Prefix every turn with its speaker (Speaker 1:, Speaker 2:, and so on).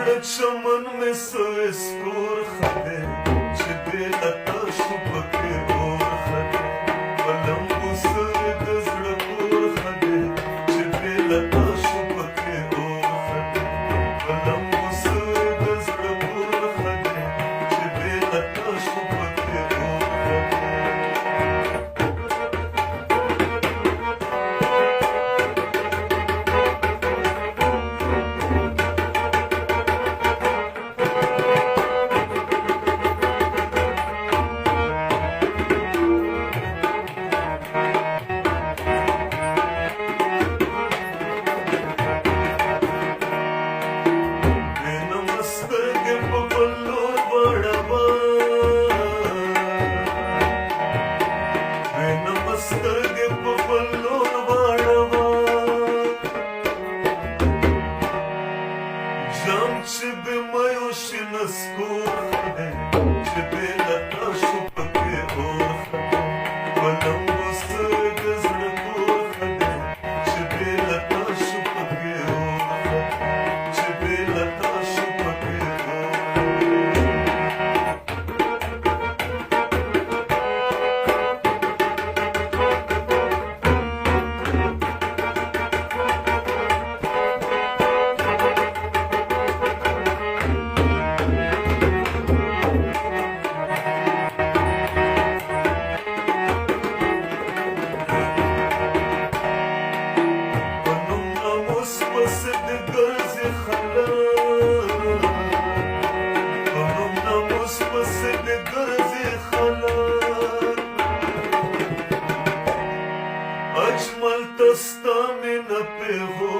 Speaker 1: زړه چمن مې سوې سکور خدای چې دې لته شو پکې اور خدای په لمبو سوې د زړه کور خدای چې دې لته شو پکې اور خدای په لمبو سوې د زړه کور خدای چې دې لته شو پکې اور خدای سترګې په بل لور واړوه جام چې بې میو شي نسکور خدای چې بې لته شو پکې اور خدای په لمبو سوې د زړه کور خدای چې بې لته شو پکې اور خدای چې بې لته شو پکې اور اجمل تستا من پیغو